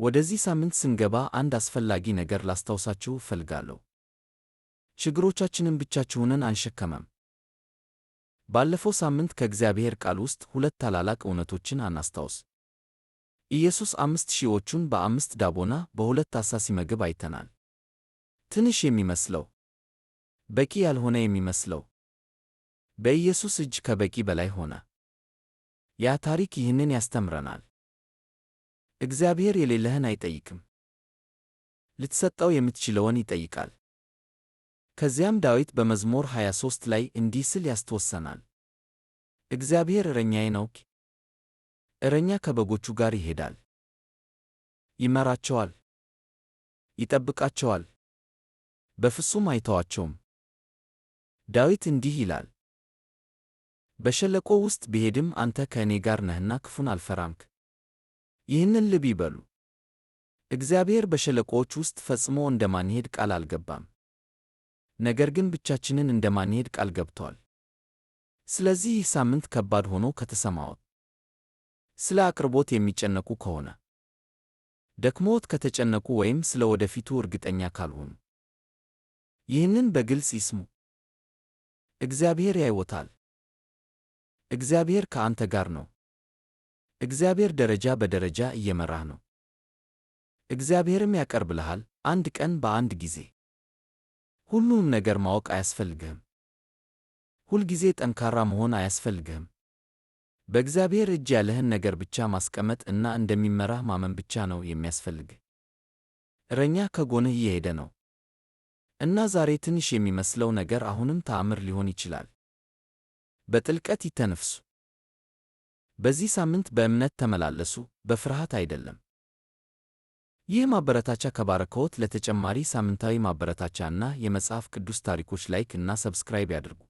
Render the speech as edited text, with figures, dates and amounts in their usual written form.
ወደዚህ ሳምንት ስንገባ አንድ አስፈላጊ ነገር ላስታውሳችሁ እፈልጋለሁ። ችግሮቻችንን ብቻችንን አንሸከምም። ባለፈው ሳምንት ከእግዚአብሔር ቃል ውስጥ ሁለት ታላላቅ እውነቶችን አናስታውስ። ኢየሱስ 5,000ዎቹን በ5 ዳቦና በ2 ዓሣ ሲመግብ አይተናል። ትንሽ የሚመስለው፣ በቂ ያልሆነ የሚመስለው፣ በኢየሱስ እጅ ከበቂ በላይ ሆነ። ያ ታሪክ ይህንን ያስተምረናል። እግዚአብሔር የሌለህን አይጠይቅም፣ ልትሰጠው የምትችለውን ይጠይቃል። ከዚያም ዳዊት በመዝሙር 23 ላይ እንዲህ ሲል ያስተወሰናል። እግዚአብሔር እረኛዬ ነው። እረኛ ከበጎቹ ጋር ይሄዳል፣ ይመራቸዋል፣ ይጠብቃቸዋል፣ በፍጹም አይተዋቸውም። ዳዊት እንዲህ ይላል፣ በሸለቆ ውስጥ ብሄድም አንተ ከእኔ ጋር ነህና ክፉን አልፈራምክ። ይህንን ልብ ይበሉ። እግዚአብሔር በሸለቆዎች ውስጥ ፈጽሞ እንደማንሄድ ቃል አልገባም። ነገር ግን ብቻችንን እንደማንሄድ ቃል ገብቷል። ስለዚህ ይህ ሳምንት ከባድ ሆኖ ከተሰማዎት፣ ስለ አቅርቦት የሚጨነቁ ከሆነ፣ ደክሞት ከተጨነቁ ወይም ስለ ወደፊቱ እርግጠኛ ካልሆኑ፣ ይህንን በግልጽ ይስሙ። እግዚአብሔር ያይዎታል። እግዚአብሔር ከአንተ ጋር ነው። እግዚአብሔር ደረጃ በደረጃ እየመራህ ነው። እግዚአብሔርም ያቀርብልሃል፣ አንድ ቀን በአንድ ጊዜ። ሁሉንም ነገር ማወቅ አያስፈልግህም። ሁልጊዜ ጠንካራ መሆን አያስፈልግህም። በእግዚአብሔር እጅ ያለህን ነገር ብቻ ማስቀመጥ እና እንደሚመራህ ማመን ብቻ ነው የሚያስፈልግህ። እረኛ ከጎንህ እየሄደ ነው እና ዛሬ ትንሽ የሚመስለው ነገር አሁንም ተአምር ሊሆን ይችላል። በጥልቀት ይተንፍሱ። በዚህ ሳምንት በእምነት ተመላለሱ፣ በፍርሃት አይደለም። ይህ ማበረታቻ ከባረከዎት ለተጨማሪ ሳምንታዊ ማበረታቻ እና የመጽሐፍ ቅዱስ ታሪኮች ላይክ እና ሰብስክራይብ ያድርጉ።